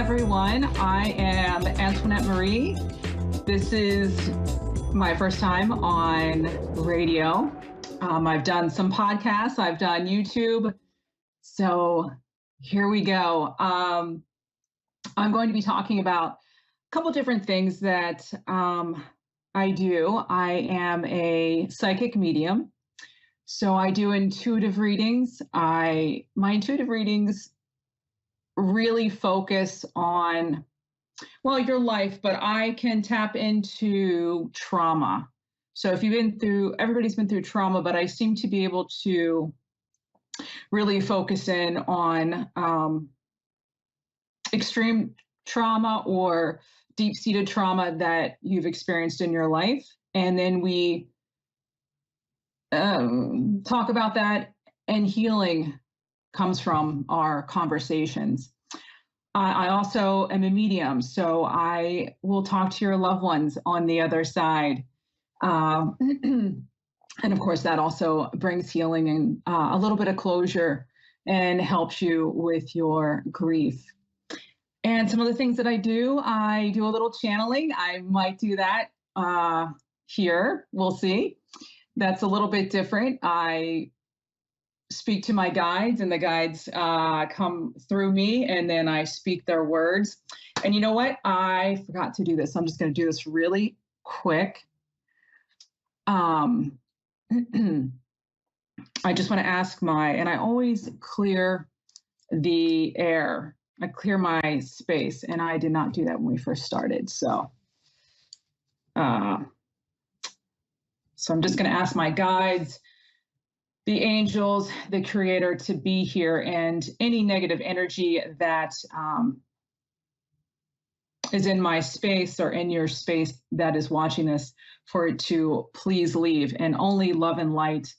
everyone. I am Antoinette Marie. This is my first time on radio. I've done some podcasts, I've done YouTube. So here we go. I'm going to be talking about a couple different things that I do. I am a psychic medium. So I do intuitive readings. My intuitive readings really focus on, well, your life, but I can tap into trauma. So if everybody's been through trauma, but I seem to be able to really focus in on extreme trauma or deep-seated trauma that you've experienced in your life. And then we talk about that, and healing comes from our conversations. I also am a medium, so I will talk to your loved ones on the other side. And of course, that also brings healing and a little bit of closure and helps you with your grief. And some of the things that I do a little channeling. I might do that here. We'll see. That's a little bit different. I speak to my guides, and the guides come through me, and then I speak their words. And you know what? I forgot to do this. I'm just going to do this really quick. I just want to ask and I always clear the air. I clear my space, and I did not do that when we first started. So I'm just going to ask my guides, the angels, the creator, to be here, and any negative energy that is in my space or in your space that is watching this, for it to please leave, and only love and light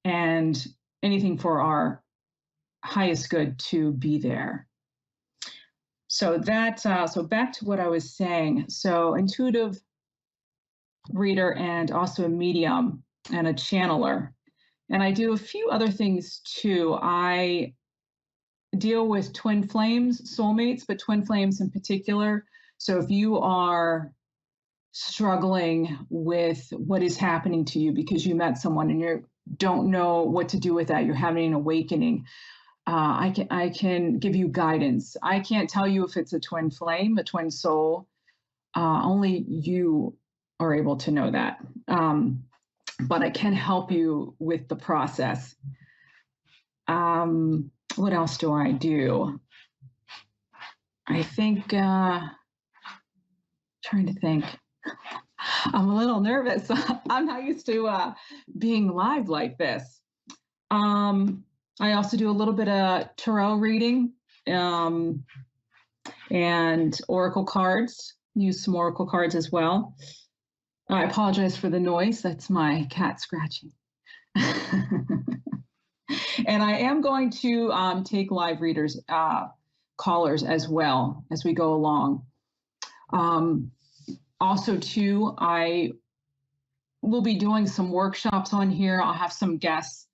and anything for our highest good to be there. So so back to what I was saying. So intuitive reader, and also a medium and a channeler. And I do a few other things too. I deal with twin flames, soulmates, but twin flames in particular. So if you are struggling with what is happening to you because you met someone and you don't know what to do with that, you're having an awakening, I can give you guidance. I can't tell you if it's a twin flame, a twin soul. Only you are able to know that. But I can help you with the process. What else do I do? I think, trying to think. I'm a little nervous. I'm not used to being live like this. I also do a little bit of tarot reading and oracle cards. Use some oracle cards as well. I apologize for the noise. That's my cat scratching. And I am going to take live readers, callers as well as we go along. Also, too, I will be doing some workshops on here. I'll have some guests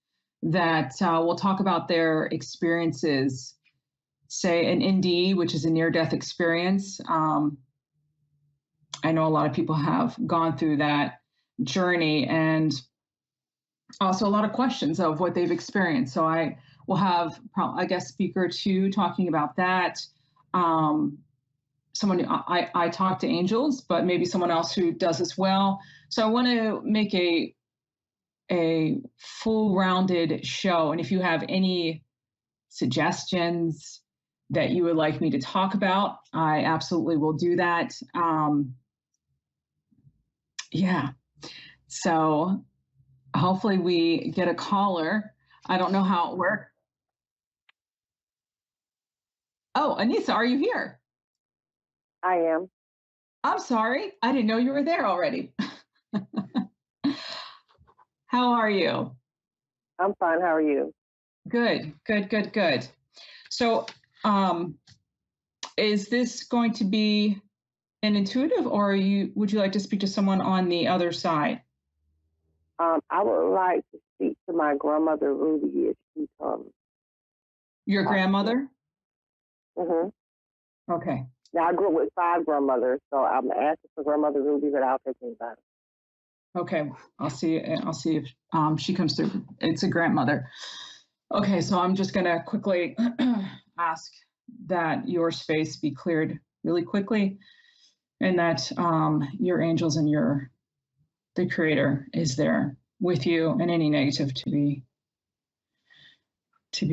that will talk about their experiences, say an NDE, which is a near-death experience. I know a lot of people have gone through that journey, and also a lot of questions of what they've experienced. So I will have a guest speaker too talking about that. I talk to angels, but maybe someone else who does as well. So I want to make a full rounded show. And if you have any suggestions that you would like me to talk about, I absolutely will do that. Yeah. So hopefully we get a caller. I don't know how it works. Oh, Anissa, are you here? I am. I'm sorry. I didn't know you were there already. How are you? I'm fine. How are you? Good. So, is this going to be an intuitive, or would you like to speak to someone on the other side? I would like to speak to my grandmother, Ruby, if she comes. Your grandmother? Mm-hmm. Okay. Now I grew up with 5 grandmothers, so I'm asking for grandmother Ruby, but I'll take anybody. Okay. I'll see if she comes through. It's a grandmother. Okay, so I'm just gonna quickly ask that your space be cleared really quickly, and that your angels and the creator is there with you, and any negative to be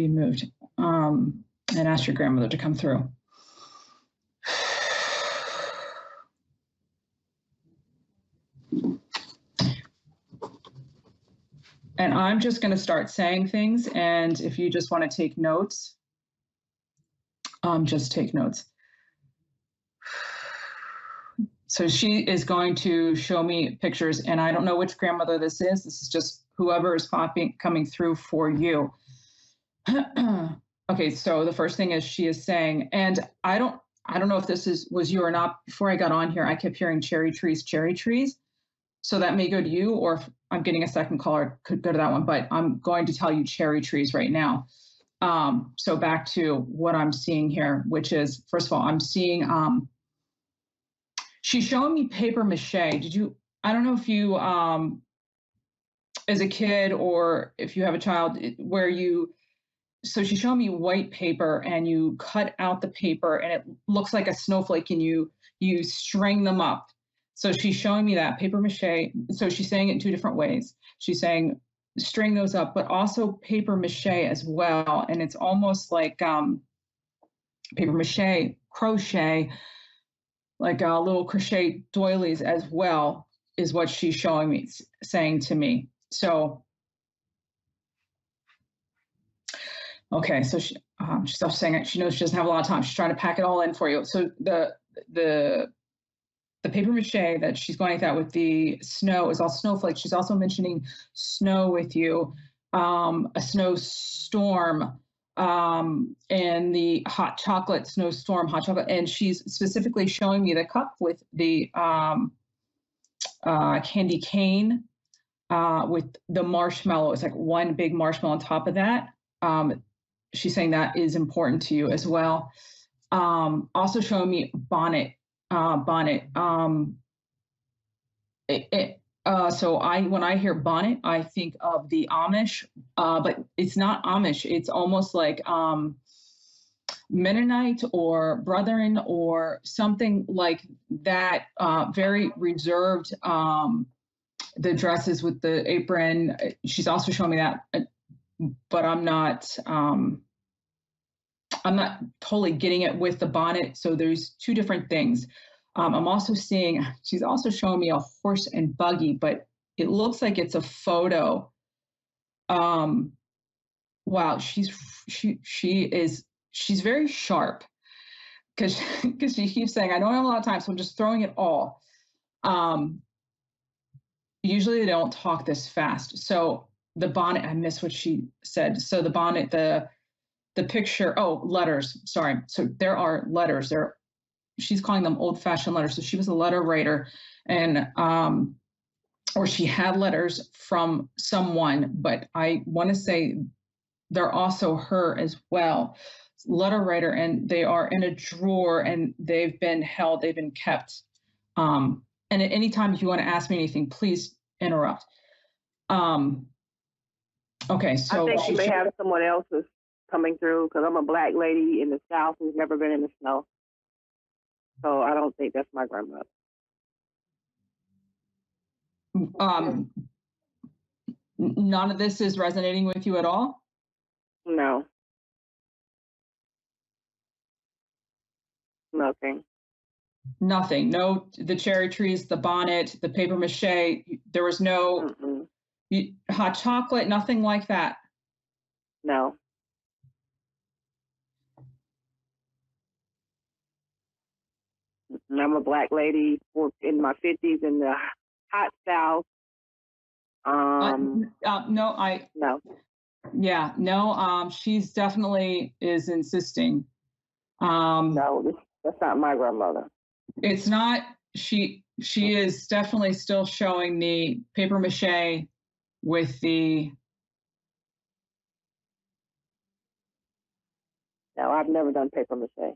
moved. And ask your grandmother to come through. And I'm just going to start saying things, and if you just want to take notes, just take notes. So she is going to show me pictures, and I don't know which grandmother this is. This is just whoever is coming through for you. Okay, so the first thing is she is saying, and I don't know if this was you or not. Before I got on here, I kept hearing cherry trees, cherry trees. So that may go to you, or if I'm getting a second caller, could go to that one, but I'm going to tell you cherry trees right now. So back to what I'm seeing here, which is, first of all, I'm seeing, she's showing me paper mache. I don't know if you, as a kid, or if you have a child so she's showing me white paper, and you cut out the paper and it looks like a snowflake, and you string them up. So she's showing me that paper mache. So she's saying it in two different ways. She's saying string those up, but also paper mache as well. And it's almost like paper mache, crochet, like little crochet doilies as well, is what she's showing me, saying to me. So, okay, so she's also saying she knows she doesn't have a lot of time. She's trying to pack it all in for you. So the paper mache that she's going at that with the snow is all snowflakes. She's also mentioning snow with you, a snowstorm, and the hot chocolate snowstorm, hot chocolate. And she's specifically showing me the cup with the candy cane with the marshmallow. It's like one big marshmallow on top of that. She's saying that is important to you as well. Also showing me bonnet. So when I hear bonnet, I think of the Amish, but it's not Amish. It's almost like Mennonite or Brethren or something like that. Very reserved. The dresses with the apron. She's also showing me that, but I'm not totally getting it with the bonnet. So there's two different things. I'm also seeing, she's also showing me a horse and buggy, but it looks like it's a photo. Wow, she's very sharp, because she keeps saying, I don't have a lot of time, so I'm just throwing it all. Usually they don't talk this fast. So the bonnet, I missed what she said. So the bonnet, the picture, letters, sorry. So there are letters there. She's calling them old-fashioned letters. So she was a letter writer, and or she had letters from someone, but I want to say they're also her as well, letter writer, and they are in a drawer, and they've been kept. And at any time, if you want to ask me anything, please interrupt. Okay, so I think she may have someone else who's coming through, because I'm a Black lady in the South who's never been in the snow. So I don't think that's my grandmother. None of this is resonating with you at all? No. Nothing. Nothing. No, the cherry trees, the bonnet, the paper mache. There was no hot chocolate, nothing like that. No. I'm a Black lady in my 50s in the hot South. No. Yeah, no. She's definitely is insisting. No, that's not my grandmother. It's not. She is definitely still showing the paper mache with the. No, I've never done paper mache.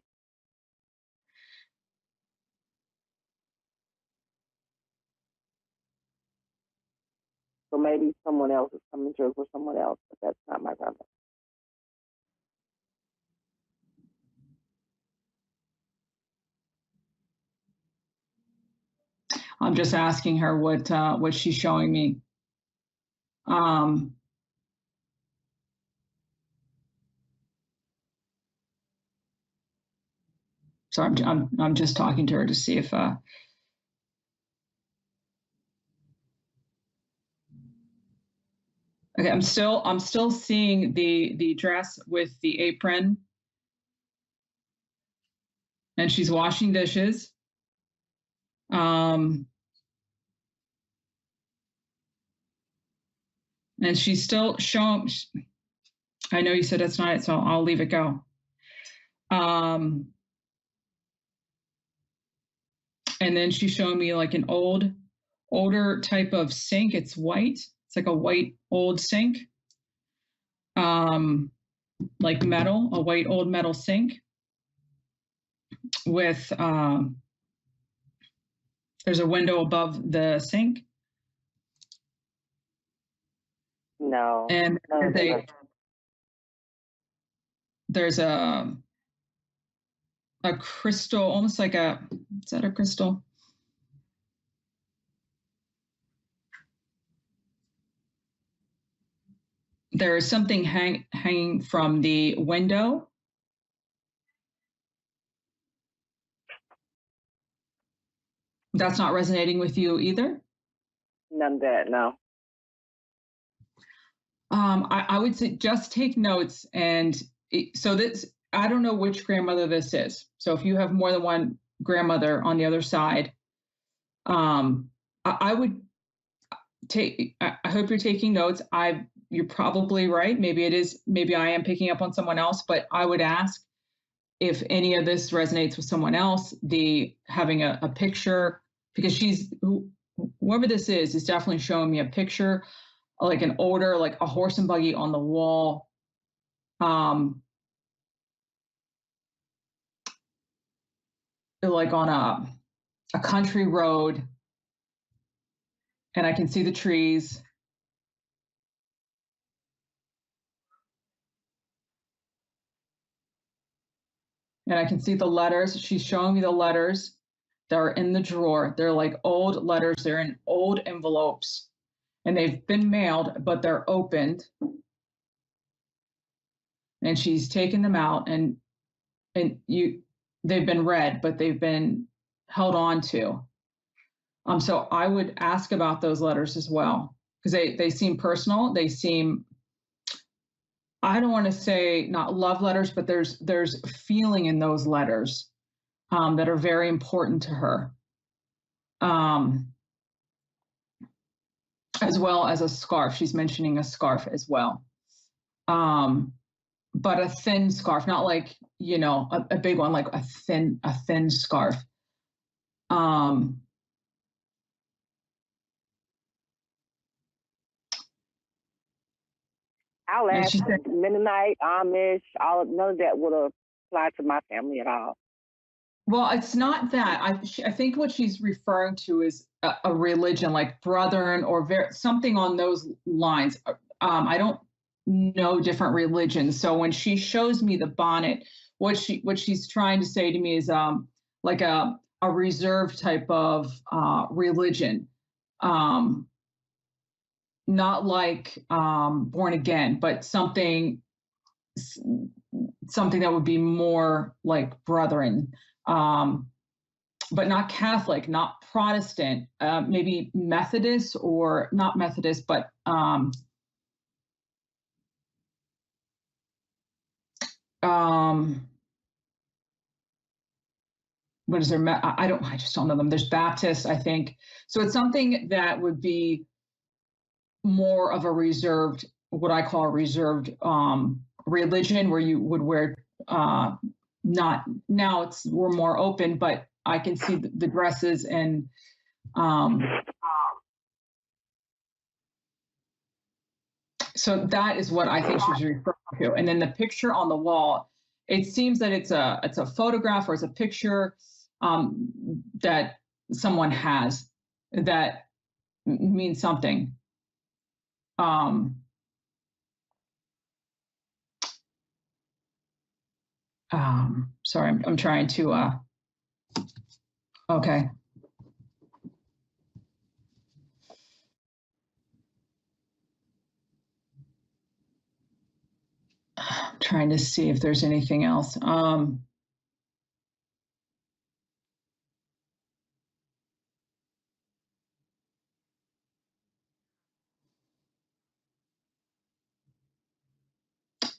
So maybe someone else is coming through for someone else, but that's not my grandmother. I'm just asking her what she's showing me. So I'm just talking to her to see if okay, I'm still seeing the dress with the apron, and she's washing dishes. And she's still showing. I know you said that's not it, so I'll leave it go. And then she's showing me like an older type of sink. It's white. It's like a white old sink. Like metal, a white old metal sink with there's a window above the sink. No. And there's a crystal, almost like is that a crystal? There is something hanging from the window. That's not resonating with you either? None of that, no. I would say just take notes. And so I don't know which grandmother this is. So if you have more than one grandmother on the other side, I would I hope you're taking notes. You're probably right. Maybe it is, maybe I am picking up on someone else, but I would ask if any of this resonates with someone else, having a picture, because whoever this is definitely showing me a picture, like an older, like a horse and buggy on the wall. Like on a country road, and I can see the trees. And I can see the letters. She's showing me the letters that are in the drawer. They're like old letters. They're in old envelopes, and they've been mailed, but they're opened. And she's taken them out, and they've been read, but they've been held on to. So I would ask about those letters as well, because they seem personal. They seem, I don't want to say not love letters, but there's feeling in those letters that are very important to her, as well as a scarf. She's mentioning a scarf as well, but a thin scarf, not like a big one, like a thin scarf. I'll ask Mennonite, Amish, none of that would apply to my family at all. Well, it's not that. I think what she's referring to is a religion, like Brethren or something on those lines. I don't know different religions. So when she shows me the bonnet, what she's trying to say to me is like a reserved type of religion. Not like born again, but something that would be more like Brethren, but not Catholic, not Protestant, maybe Methodist, or not Methodist, but what is there? I just don't know them. There's Baptist, I think. So it's something that would be more of a reserved, what I call a reserved religion, where you would wear not now we're more open, but I can see the dresses and so that is what I think she's referring to. And then the picture on the wall, it seems that it's a photograph, or it's a picture that someone has that means something. Um, Sorry, I'm trying to, okay. I'm trying to see if there's anything else.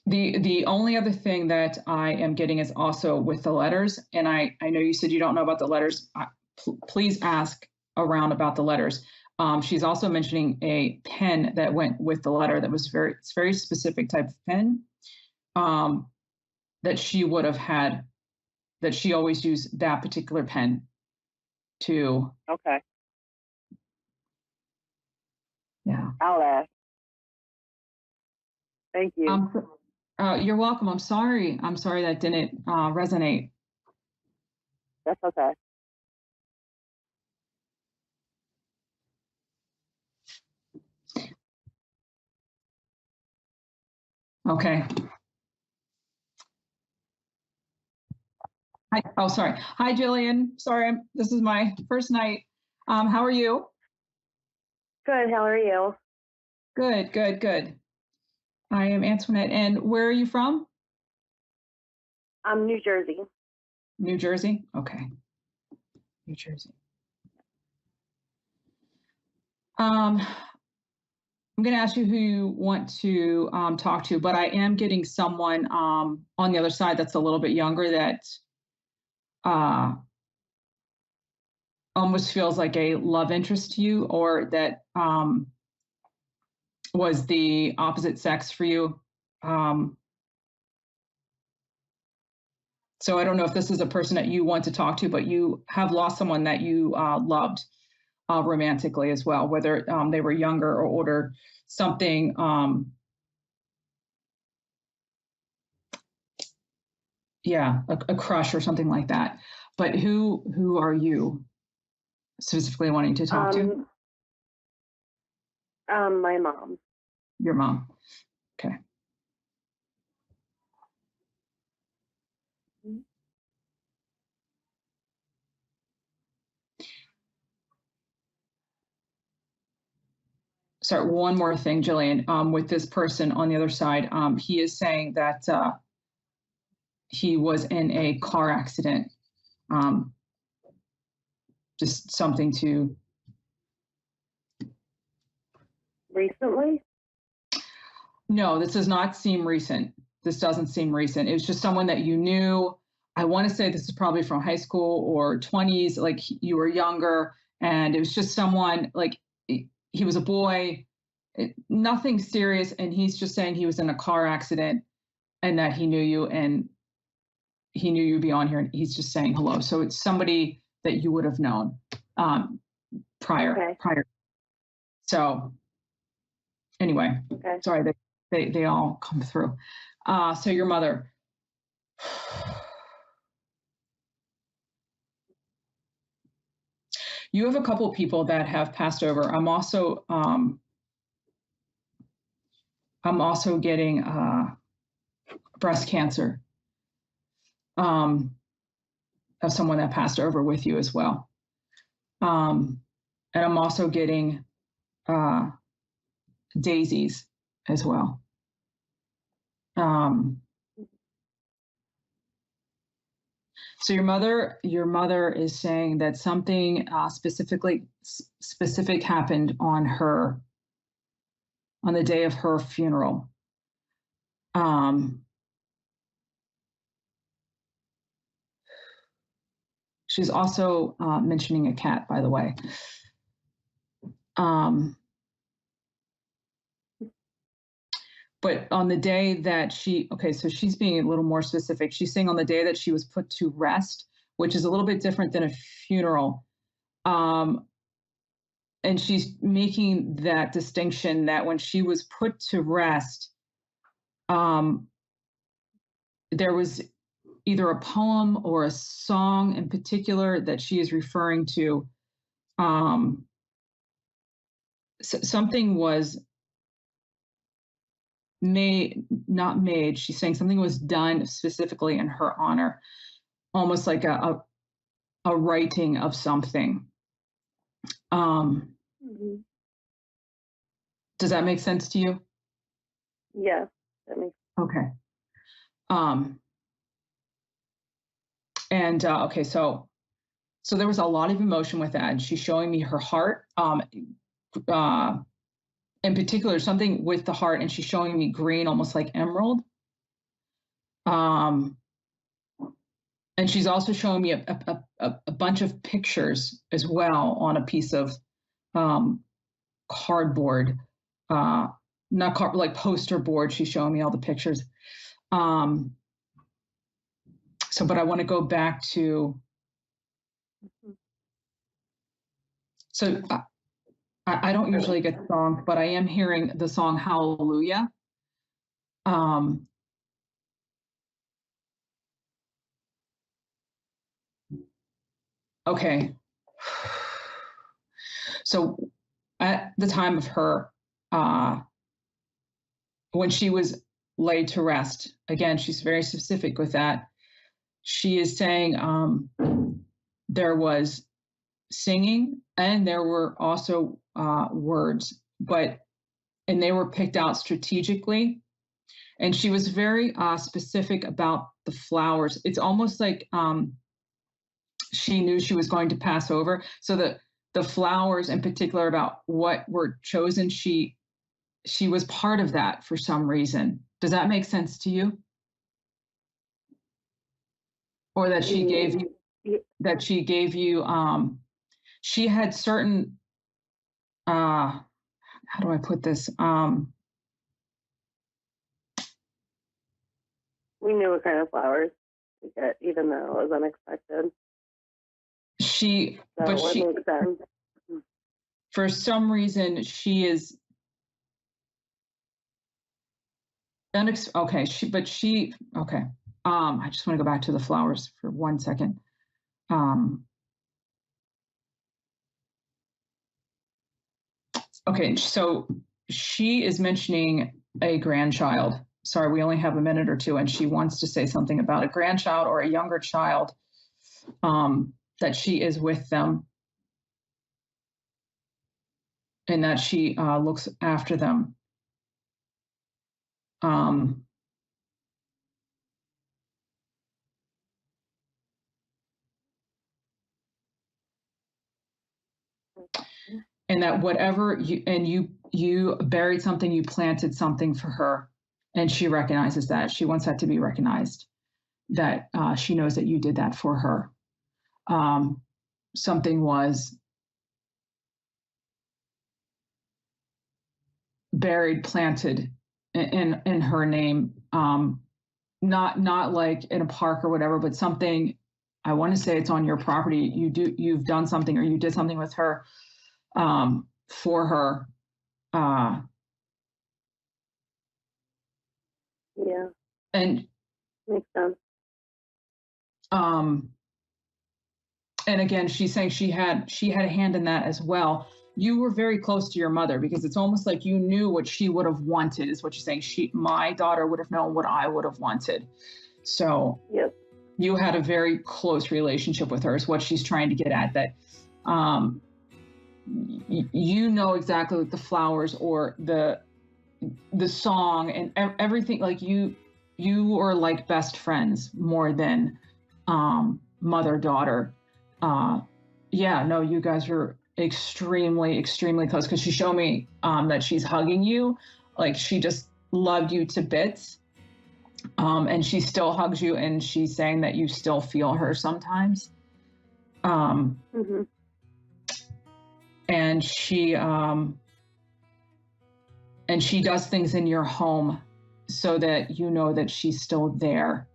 The only other thing that I am getting is also with the letters, and I know you said you don't know about the letters. Please ask around about the letters. She's also mentioning a pen that went with the letter that was it's very specific type of pen um, that she would have had, that she always used that particular pen to, Okay. yeah. I'll ask. Thank you. You're welcome. I'm sorry. I'm sorry that didn't resonate. That's okay. Okay. Hi. Oh, sorry. Hi, Jillian. Sorry, this is my first night. How are you? Good. How are you? Good, good, good. I am Antoinette. And where are you from? I'm New Jersey. New Jersey? Okay. New Jersey. I'm going to ask you who you want to talk to, but I am getting someone on the other side that's a little bit younger that uh, almost feels like a love interest to you, or that was the opposite sex for you. So I don't know if this is a person that you want to talk to, but you have lost someone that you loved romantically as well, whether they were younger or older, something. Yeah, a crush or something like that. But who are you specifically wanting to talk to? My mom. Your mom. Okay. Sorry, one more thing, Jillian. With this person on the other side, he is saying that he was in a car accident. Um, just something to. Recently? No, this does not seem recent. This doesn't seem recent. It was just someone that you knew. I want to say this is probably from high school or 20s, like you were younger, and it was just someone like he was a boy, nothing serious, and he's just saying he was in a car accident and that he knew you and he knew you'd be on here, and he's just saying hello. So it's somebody that you would have known prior. Okay. Prior. So anyway, Okay. sorry, they all come through. So your mother. You have a couple of people that have passed over. I'm also getting breast cancer of someone that passed over with you as well. And I'm also getting daisies as well. So your mother is saying that something specific happened on the day of her funeral. She's also mentioning a cat, by the way. But on the day that so she's being a little more specific. She's saying on the day that she was put to rest, which is a little bit different than a funeral. And she's making that distinction that when she was put to rest, there was either a poem or a song in particular that she is referring to. Something was not made. She's saying something was done specifically in her honor, almost like a writing of something. Mm-hmm. Does that make sense to you? Yeah, that makes Okay. And okay, so there was a lot of emotion with that. And she's showing me her heart. In particular, something with the heart, and she's showing me green, almost like emerald. And she's also showing me a bunch of pictures as well on a piece of cardboard, not like poster board. She's showing me all the pictures. But I want to go back to. So I don't usually get songs, but I am hearing the song Hallelujah. Okay. So at the time of her, when she was laid to rest, again, she's very specific with that. She is saying there was singing and there were also words, and they were picked out strategically. And she was very specific about the flowers. It's almost like she knew she was going to pass over. So the flowers in particular about what were chosen, she was part of that for some reason. Does that make sense to you? Or that she gave you, she had certain, how do I put this? We knew what kind of flowers to get, even though it was unexpected. Makes sense. For some reason, she is okay. Okay. I just want to go back to the flowers for 1 second. Okay, so she is mentioning a grandchild. Sorry, we only have a minute or two, and she wants to say something about a grandchild or a younger child, that she is with them and that she looks after them. And that whatever you buried something, you planted something for her, and she recognizes that. She wants that to be recognized, that she knows that you did that for her. Something was buried, planted in her name, not like in a park or whatever, but something. I want to say it's on your property. You've done something, or you did something with her, for her. Yeah. And makes sense. And again, she's saying she had a hand in that as well. You were very close to your mother, because it's almost like you knew what she would have wanted, is what she's saying. My daughter would have known what I would have wanted. So yep. You had a very close relationship with her, is what she's trying to get at, that you know exactly what the flowers or the song and everything, like you are like best friends more than mother-daughter. You guys are extremely, extremely close, because she showed me that she's hugging you, like she just loved you to bits. And she still hugs you, and she's saying that you still feel her sometimes. Mm-hmm. And she does things in your home so that you know that she's still there.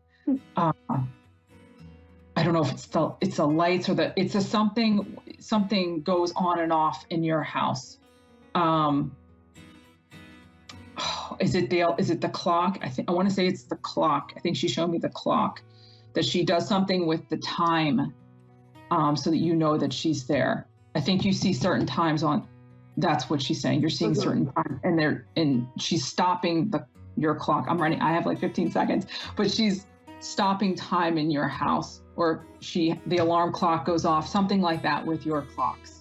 I don't know if it's the lights or it's a something goes on and off in your house. Is it the clock? I want to say it's the clock. I think she showed me the clock, that she does something with the time, so that you know that she's there. I think you see certain times on. That's what she's saying. You're seeing certain times, and she's stopping your clock. I have like 15 seconds, but she's stopping time in your house, or the alarm clock goes off, something like that with your clocks.